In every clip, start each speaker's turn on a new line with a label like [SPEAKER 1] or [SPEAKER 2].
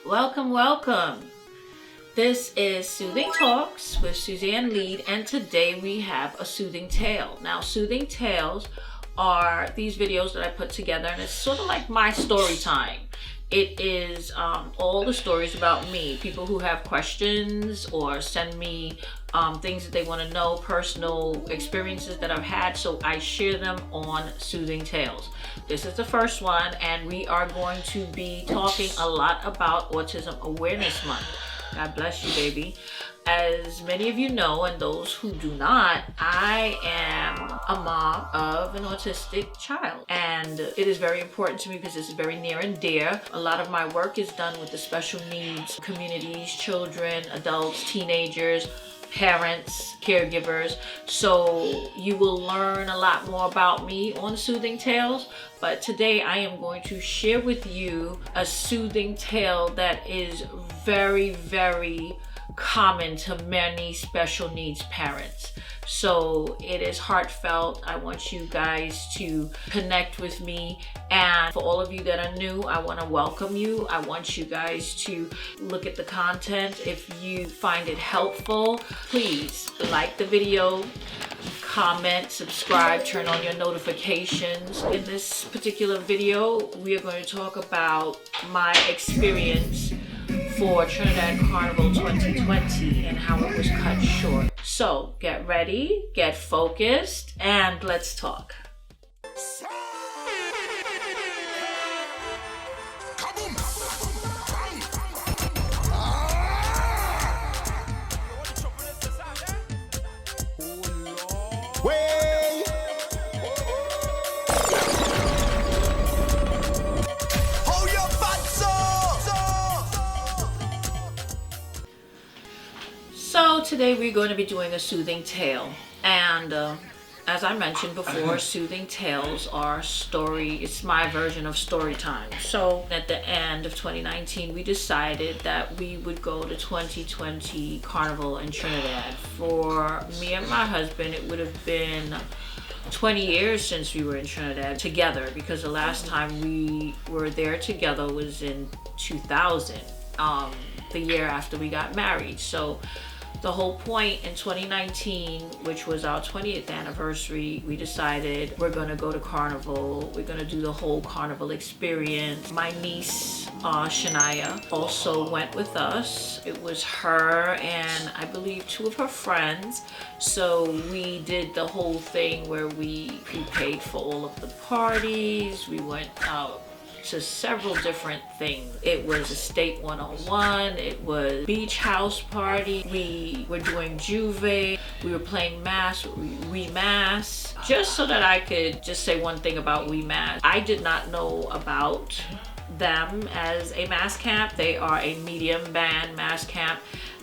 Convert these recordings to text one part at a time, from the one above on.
[SPEAKER 1] Welcome, welcome. This is Soothing Talks with Susan Leid, and today we have a Soothing Tale. Now, Soothing Tales are these videos that I put together, and it's sort of like my story time. It is all the stories about me, people who have questions or send me things that they want to know, personal experiences that I've had, so I share them on Soothing Tales. This is the first one, and we are going to be talking a lot about Autism Awareness Month. God bless you, baby. As many of you know, and those who do not, I am a mom of an autistic child. And it is very important to me because it's very near and dear. A lot of my work is done with the special needs communities, children, adults, teenagers, parents, caregivers. So you will learn a lot more about me on Soothing Tales. But today I am going to share with you a soothing tale that is very, very common to many special needs parents. So it is heartfelt. I want you guys to connect with me. And for all of you that are new, I want to welcome you. I want you guys to look at the content. If you find it helpful, please like the video, comment, subscribe, turn on your notifications. In this particular video, we are going to talk about my experience for Trinidad Carnival 2020 and how it was cut short. So get ready, get focused, and let's talk. So today we're going to be doing a soothing tale, and as I mentioned before, soothing tales are it's my version of story time. So at the end of 2019, we decided that we would go to 2020 Carnival in Trinidad. For me and my husband, it would have been 20 years since we were in Trinidad together, because the last time we were there together was in 2000, the year after we got married. So the whole point in 2019, which was our 20th anniversary, we decided we're going to go to Carnival. We're going to do the whole Carnival experience. My niece, Shania, also went with us. It was her and I believe 2 of her friends. So we did the whole thing where we prepaid for all of the parties. We went out to several different things. It was Estate 101, it was beach house party, we were doing Juve, we were playing Umass. Just so that I could just say one thing about Umass, I did not know about them as a mass camp. They are a medium band mass camp,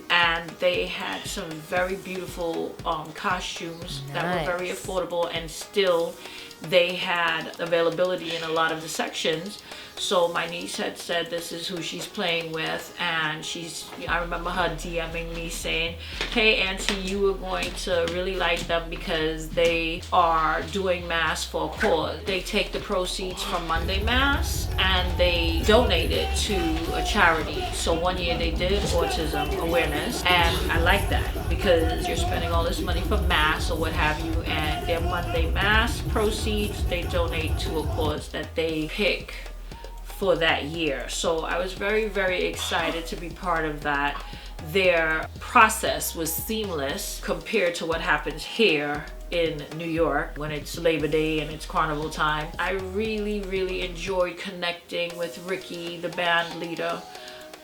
[SPEAKER 1] and they had some very beautiful costumes that were very affordable, and still they had availability in a lot of the sections. So my niece had said this is who she's playing with, and I remember her DMing me saying, hey Auntie, you are going to really like them because they are doing mass for a cause. They take the proceeds from Monday Mass and they donate it to a charity. So one year they did Autism Awareness, and I like that because you're spending all this money for mass or what have you, and their Monday Mass proceeds they donate to a cause that they pick for that year. So I was very, very excited to be part of that. Their process was seamless compared to what happens here in New York when it's Labor Day and it's Carnival time. I really, really enjoyed connecting with Ricky, the band leader,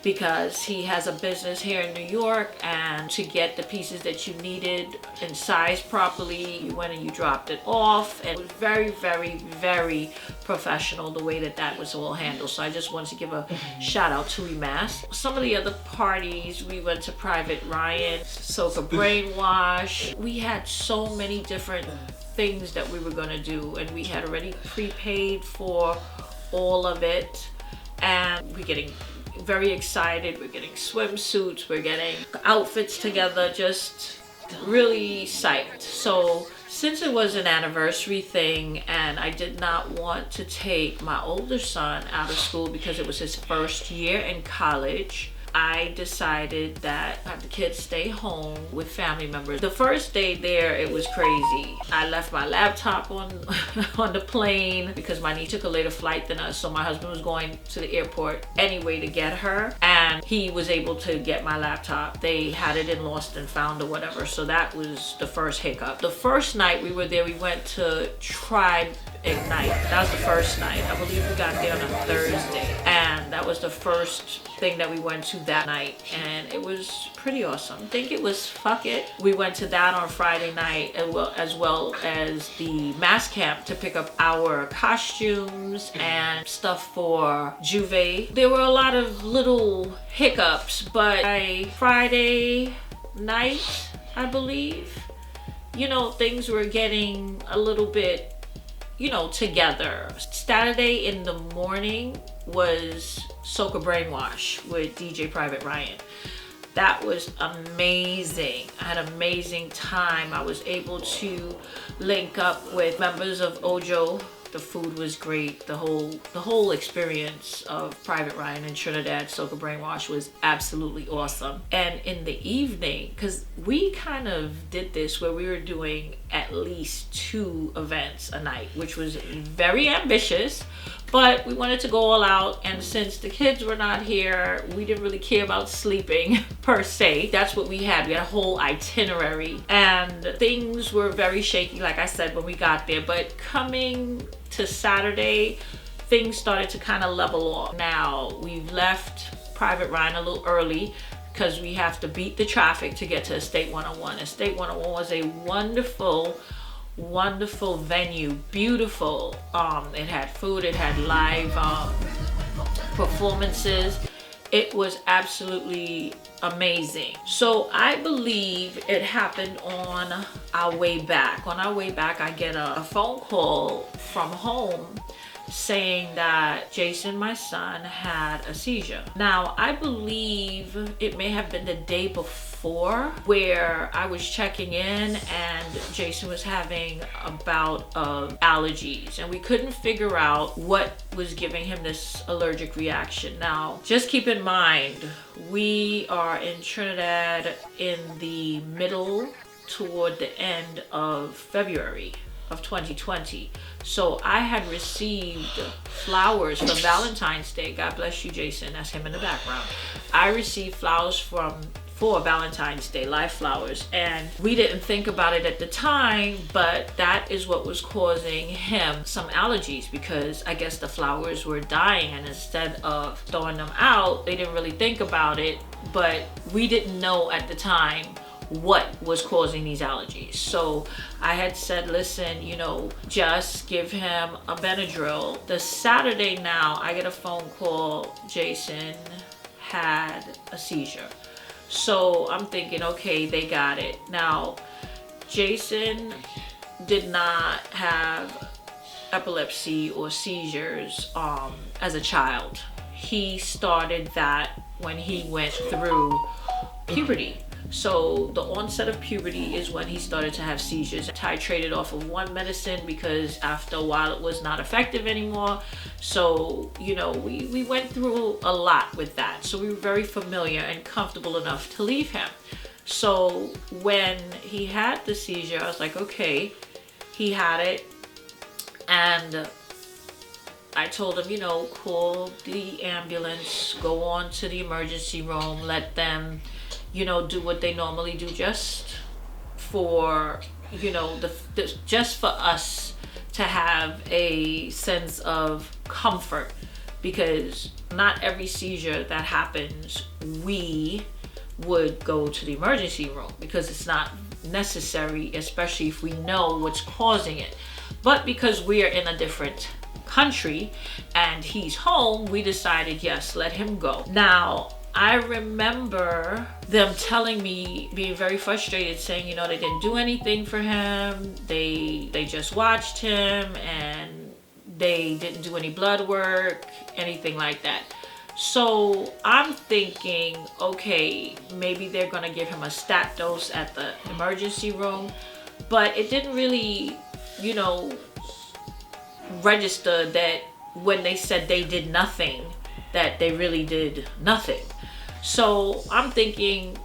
[SPEAKER 1] because he has a business here in New York, and to get the pieces that you needed and sized properly, you went and you dropped it off, and it was very, very, very professional the way that was all handled. So I just wanted to give a shout out to Umass. Some of the other parties, we went to Private Ryan, Soca Brainwash. We had so many different things that we were going to do, and we had already prepaid for all of it, and we're getting very excited. We're getting swimsuits, we're getting outfits together, just really psyched. So since it was an anniversary thing and I did not want to take my older son out of school because it was his first year in college, I decided that have the kids stay home with family members. The first day there, it was crazy. I left my laptop on on the plane because my niece took a later flight than us, so my husband was going to the airport anyway to get her, and he was able to get my laptop. They had it in lost and found or whatever, so that was the first hiccup. The first night we were there, we went to Tribe Ignite. That was the first night. I believe we got there on a Thursday, and that was the first thing that we went to that night, and it was pretty awesome. I think it was Fuck It. We went to that on Friday night, as well as the mass camp to pick up our costumes and stuff for Juve. There were a lot of little hiccups, but by Friday night, I believe, you know, things were getting a little bit, you know, together. Saturday in the morning was Soca Brainwash with DJ Private Ryan. That was amazing. I had an amazing time. I was able to link up with members of Ojo. The food was great. The whole experience of Private Ryan in Trinidad, Soca Brainwash, was absolutely awesome. And in the evening, because we kind of did this where we were doing at least 2 events a night, which was very ambitious, but we wanted to go all out. And since the kids were not here, we didn't really care about sleeping per se. That's what we had. We had a whole itinerary, and things were very shaky, like I said, when we got there. But coming to Saturday, things started to kind of level off. Now, we've left Private Ryan a little early because we have to beat the traffic to get to Estate 101. Estate 101 was a wonderful venue, beautiful. It had food, it had live performances. It was absolutely amazing. So I believe it happened on our way back. On our way back, I get a phone call from home saying that Jason, my son, had a seizure. Now, I believe it may have been the day before where I was checking in and Jason was having a bout of allergies, and we couldn't figure out what was giving him this allergic reaction. Now, just keep in mind, we are in Trinidad in the middle toward the end of February of 2020. So I had received flowers for Valentine's Day. God bless you, Jason. That's him in the background. I received flowers for Valentine's Day, live flowers, and we didn't think about it at the time, but that is what was causing him some allergies, because I guess the flowers were dying, and instead of throwing them out, they didn't really think about it, but we didn't know at the time what was causing these allergies. So I had said, listen, you know, just give him a Benadryl. The Saturday now, I get a phone call, Jason had a seizure. So I'm thinking, okay, they got it. Now, Jason did not have epilepsy or seizures as a child. He started that when he went through puberty. So the onset of puberty is when he started to have seizures. Titrated off of one medicine because after a while it was not effective anymore. So, you know, we went through a lot with that. So we were very familiar and comfortable enough to leave him. So when he had the seizure, I was like, okay, he had it. And I told him, you know, call the ambulance, go on to the emergency room, let them, you know, do what they normally do, just for, you know, just for us to have a sense of comfort, because not every seizure that happens, we would go to the emergency room, because it's not necessary, especially if we know what's causing it. But because we are in a different country and he's home, we decided, yes, let him go. Now, I remember them telling me, being very frustrated, saying, you know, they didn't do anything for him. They just watched him and they didn't do any blood work, anything like that. So I'm thinking, okay, maybe they're gonna give him a stat dose at the emergency room. But it didn't really, you know, register that when they said they did nothing, that they really did nothing. So I'm thinking,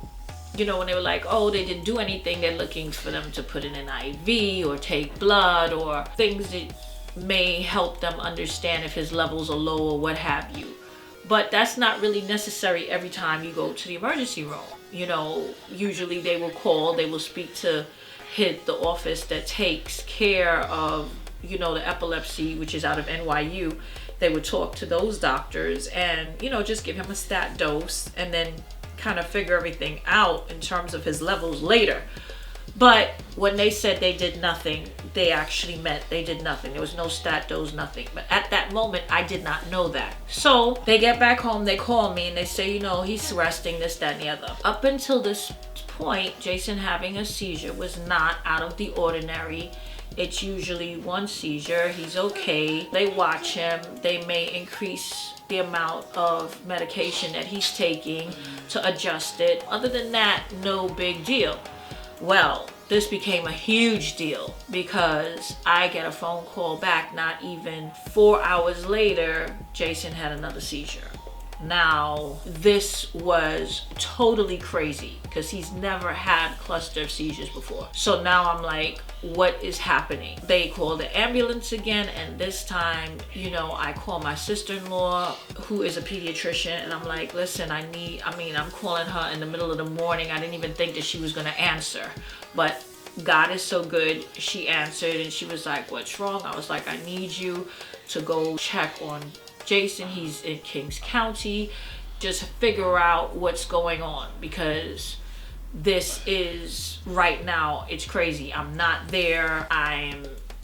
[SPEAKER 1] you know, when they were like, oh, they didn't do anything, they're looking for them to put in an IV or take blood or things that may help them understand if his levels are low or what have you. But that's not really necessary every time you go to the emergency room. You know, usually they will call, they will speak to the office that takes care of, you know, the epilepsy, which is out of NYU. They would talk to those doctors and, you know, just give him a stat dose and then kind of figure everything out in terms of his levels later. But when they said they did nothing, they actually meant they did nothing. There was no stat dose, nothing. But at that moment, I did not know that. So they get back home, they call me and they say, you know, he's resting, this, that, and the other. Up until this point, Jason having a seizure was not out of the ordinary. It's usually one seizure. He's okay. They watch him. They may increase the amount of medication that he's taking to adjust it. Other than that, no big deal. Well, this became a huge deal because I get a phone call back not even 4 hours later, Jason had another seizure. Now, this was totally crazy because he's never had cluster of seizures before. So now I'm like, what is happening? They call the ambulance again, and this time, you know, I call my sister-in-law who is a pediatrician, and I'm like, listen, I'm calling her in the middle of the morning. I didn't even think that she was gonna answer, but God is so good. She answered and she was like, what's wrong? I was like, I need you to go check on Jason. He's in Kings County. Just figure out what's going on because this is right now, it's crazy. I'm not there.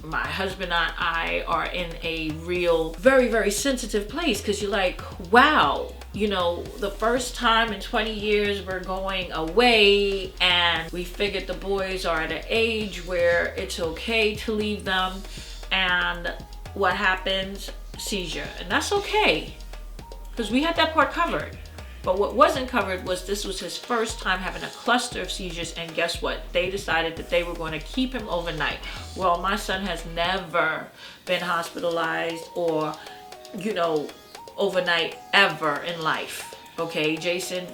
[SPEAKER 1] My husband and I are in a real, very, very sensitive place because you're like, wow, you know, the first time in 20 years we're going away and we figured the boys are at an age where it's okay to leave them. And what happens? Seizure. And that's okay because we had that part covered. But what wasn't covered was this was his first time having a cluster of seizures, and guess what? They decided that they were going to keep him overnight. Well, my son has never been hospitalized or, you know, overnight ever in life. Okay, Jason,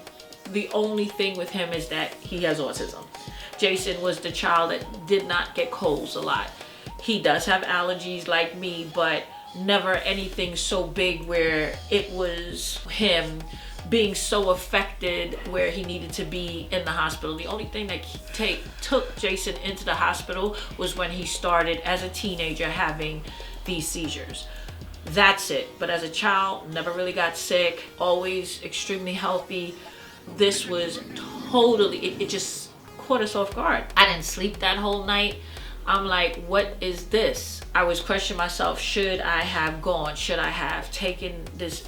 [SPEAKER 1] the only thing with him is that he has autism. Jason was the child that did not get colds a lot. He does have allergies like me, but never anything so big where it was him being so affected where he needed to be in the hospital. The only thing that took Jason into the hospital was when he started as a teenager having these seizures. That's it. But as a child, never really got sick, always extremely healthy. This was totally, it just caught us off guard. I didn't sleep that whole night. I'm like, what is this? I was questioning myself, should I have gone? Should I have taken this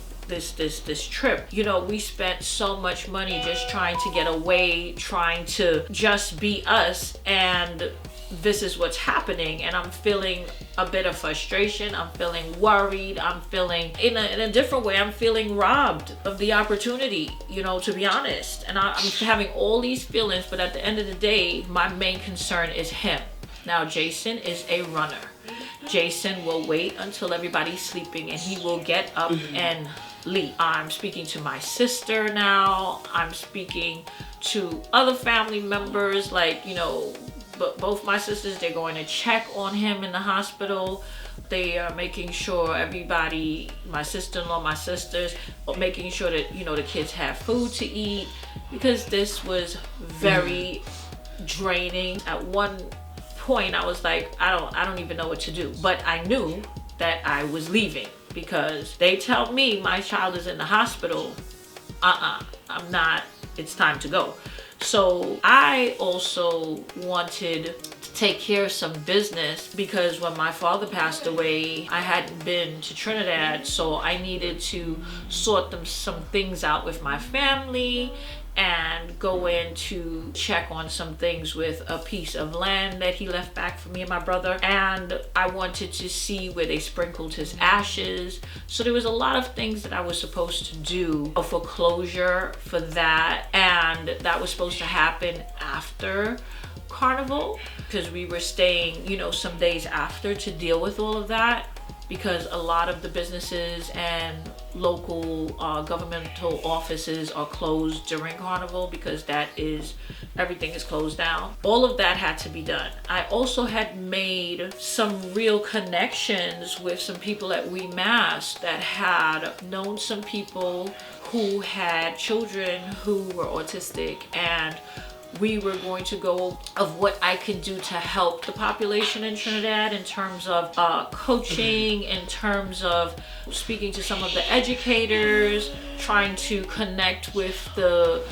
[SPEAKER 1] trip? You know, we spent so much money just trying to get away, trying to just be us, and this is what's happening. And I'm feeling a bit of frustration. I'm feeling worried. I'm feeling, in a different way, I'm feeling robbed of the opportunity, you know, to be honest. And I'm having all these feelings, but at the end of the day, my main concern is him. Now, Jason is a runner. Jason will wait until everybody's sleeping and he will get up and leave. I'm speaking to my sister now. I'm speaking to other family members, like, you know, but both my sisters, they're going to check on him in the hospital. They are making sure everybody, my sister-in-law, my sisters, are making sure that, you know, the kids have food to eat, because this was very draining. At one point I was like, I don't even know what to do. But I knew that I was leaving because they tell me my child is in the hospital. I'm not, it's time to go. So I also wanted to take care of some business because when my father passed away, I hadn't been to Trinidad, so I needed to sort some things out with my family and go in to check on some things with a piece of land that he left back for me and my brother. And I wanted to see where they sprinkled his ashes. So there was a lot of things that I was supposed to do for closure for that. And that was supposed to happen after Carnival, because we were staying, some days after to deal with all of that, because a lot of the businesses and local governmental offices are closed during Carnival, because everything is closed down. All of that had to be done. I also had made some real connections with some people at Umass that had known some people who had children who were autistic, and we were going to go of what I could do to help the population in Trinidad in terms of coaching, in terms of speaking to some of the educators, trying to connect with the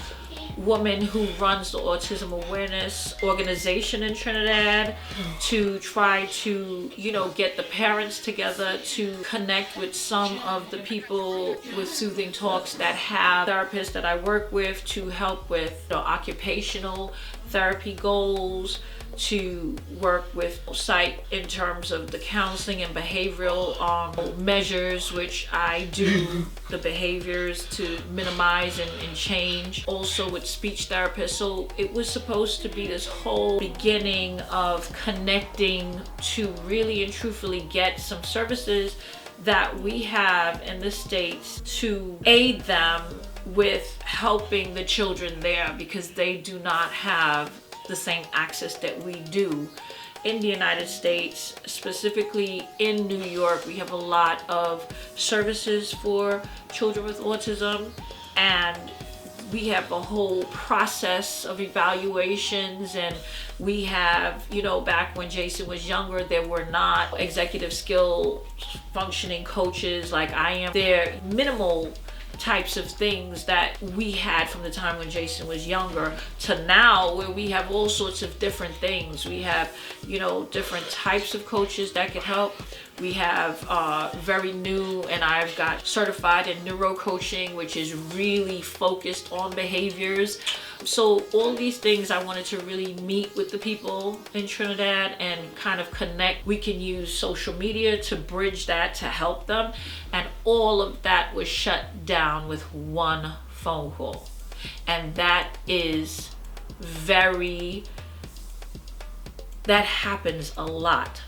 [SPEAKER 1] woman who runs the Autism Awareness Organization in Trinidad, to try to, get the parents together to connect with some of the people with Suuthing Talks that have therapists that I work with to help with occupational therapy goals, to work with site in terms of the counseling and behavioral measures, which I do the behaviors to minimize and change. Also with speech therapists. So it was supposed to be this whole beginning of connecting to really and truthfully get some services that we have in the States to aid them with helping the children there, because they do not have the same access that we do in the United States. Specifically in New York, we have a lot of services for children with autism, and we have a whole process of evaluations, and we have, back when Jason was younger, there were not executive skill functioning coaches like I am. They're minimal types of things that we had from the time when Jason was younger to now, where we have all sorts of different things. We have, different types of coaches that can help. We have very new, and I've got certified in Neuro Coaching, which is really focused on behaviors. So all these things, I wanted to really meet with the people in Trinidad and kind of connect. We can use social media to bridge that, to help them. And all of that was shut down with one phone call. And that happens a lot,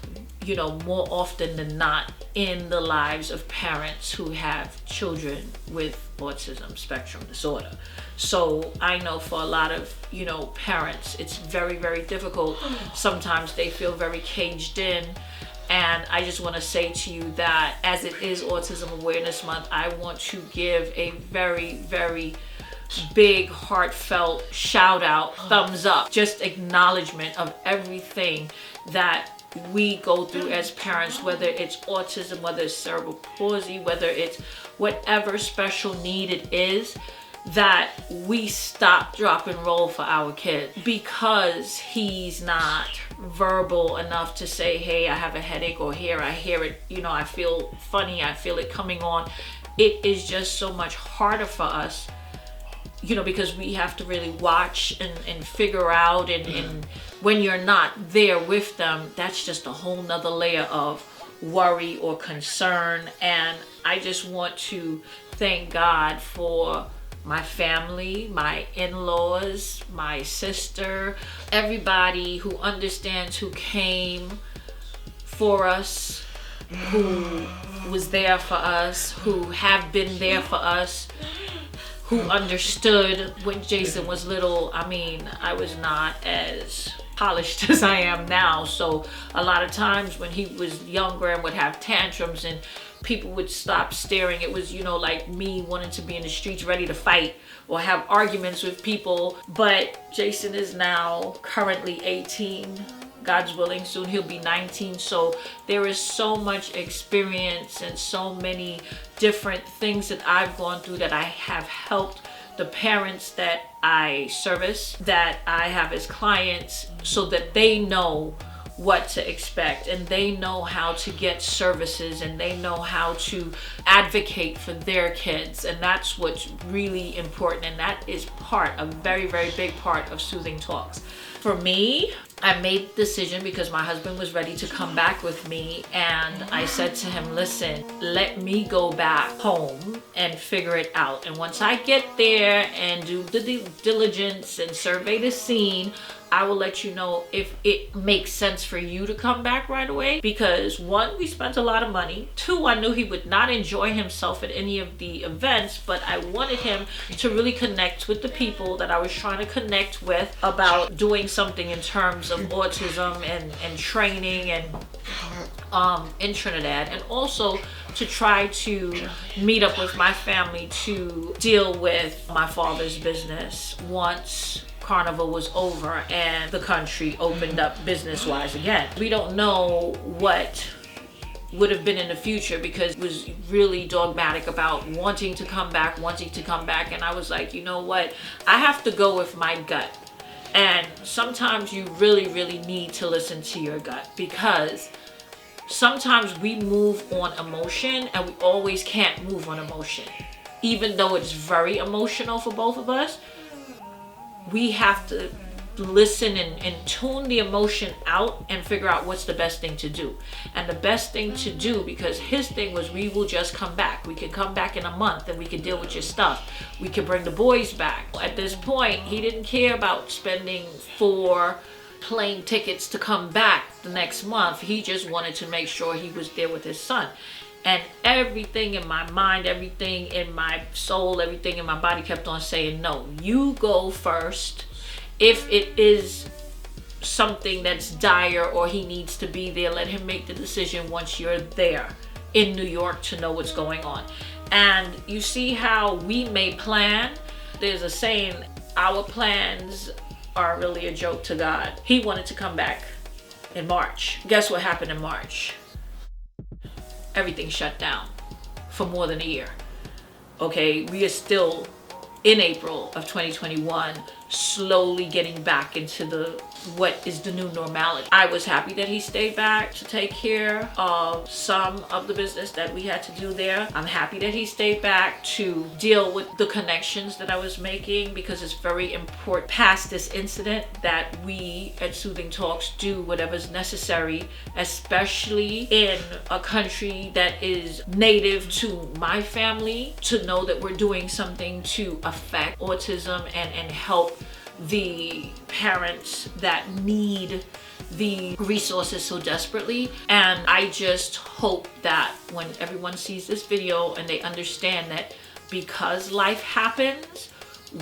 [SPEAKER 1] more often than not in the lives of parents who have children with autism spectrum disorder. So I know for a lot of, parents, it's very, very difficult. Sometimes they feel very caged in. And I just want to say to you that as it is Autism Awareness Month, I want to give a very, very big heartfelt shout out, thumbs up, just acknowledgement of everything that we go through as parents, whether it's autism, whether it's cerebral palsy, whether it's whatever special need it is, that we stop, drop, and roll for our kid because he's not verbal enough to say, hey, I have a headache, or here I hear it, I feel funny, I feel it coming on. It is just so much harder for us, because we have to really watch and figure out, and when you're not there with them, that's just a whole nother layer of worry or concern. And I just want to thank God for my family, my in-laws, my sister, everybody who understands, who came for us, who was there for us, who have been there for us, who understood when Jason was little. I mean, I was not as polished as I am now. So a lot of times when he was younger and would have tantrums and people would stop staring, it was, like me wanting to be in the streets ready to fight or have arguments with people. But Jason is now currently 18. God's willing, soon he'll be 19. So there is so much experience and so many different things that I've gone through that I have helped the parents that I service, that I have as clients, so that they know what to expect and they know how to get services and they know how to advocate for their kids. And that's what's really important, and that is a very, very big part of Suuthing Talks. For me, I made the decision because my husband was ready to come back with me, and I said to him, listen, let me go back home and figure it out. And once I get there and do the due diligence and survey the scene, I will let you know if it makes sense for you to come back right away. Because one, we spent a lot of money. Two, I knew he would not enjoy himself at any of the events, but I wanted him to really connect with the people that I was trying to connect with about doing something in terms of autism and training and in Trinidad, and also to try to meet up with my family to deal with my father's business once Carnival was over and the country opened up business-wise again. We don't know what would have been in the future because it was really dogmatic about wanting to come back. And I was like, you know what? I have to go with my gut. And sometimes you really, really need to listen to your gut, because sometimes we move on emotion and we always can't move on emotion. Even though it's very emotional for both of us, we have to listen and tune the emotion out and figure out what's the best thing to do. And the best thing to do, because his thing was, we will just come back. We can come back in a month and we can deal with your stuff. We can bring the boys back. At this point, he didn't care about spending 4 plane tickets to come back the next month. He just wanted to make sure he was there with his son. And everything in my mind, everything in my soul, everything in my body kept on saying, no, you go first. If it is something that's dire or he needs to be there, let him make the decision once you're there in New York to know what's going on. And you see how we may plan. There's a saying, our plans are really a joke to God. He wanted to come back in March. Guess what happened in March? Everything shut down for more than a year. Okay, we are still in April of 2021, slowly getting back into what is the new normality. I was happy that he stayed back to take care of some of the business that we had to do there. I'm happy that he stayed back to deal with the connections that I was making, because it's very important past this incident that we at Suuthing Talks do whatever's necessary, especially in a country that is native to my family, to know that we're doing something to affect autism and help the parents that need the resources so desperately. And I just hope that when everyone sees this video and they understand that because life happens,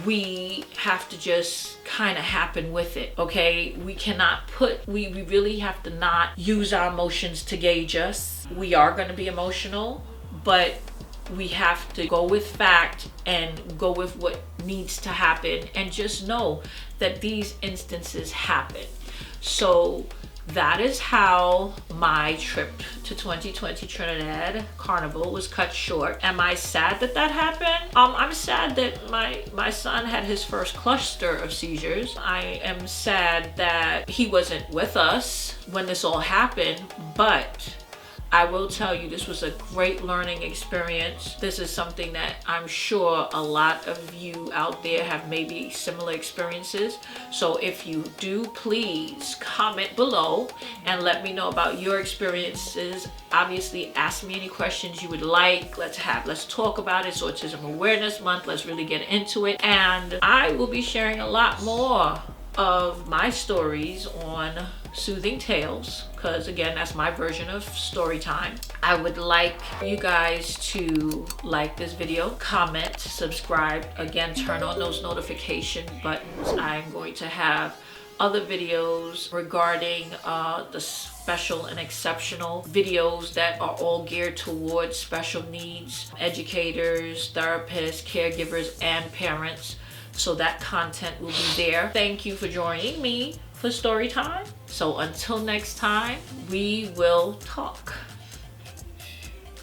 [SPEAKER 1] we have to just kind of happen with it, okay? We cannot we really have to not use our emotions to gauge us. We are going to be emotional, but we have to go with fact and go with what needs to happen, and just know that these instances happen. So that is how my trip to 2020 Trinidad Carnival was cut short. Am I sad that that happened? I'm sad that my son had his first cluster of seizures. I am sad that he wasn't with us when this all happened, but I will tell you, this was a great learning experience. This is something that I'm sure a lot of you out there have maybe similar experiences. So if you do, please comment below and let me know about your experiences. Obviously, ask me any questions you would like. Let's talk about it. It's Autism Awareness Month. Let's really get into it. And I will be sharing a lot more of my stories on Suuthing Tales, because again, that's my version of story time. I would like you guys to like this video, comment, subscribe, again, turn on those notification buttons. I'm going to have other videos regarding the special and exceptional videos that are all geared towards special needs educators, therapists, caregivers, and parents. So that content will be there. Thank you for joining me for story time. So until next time, we will talk.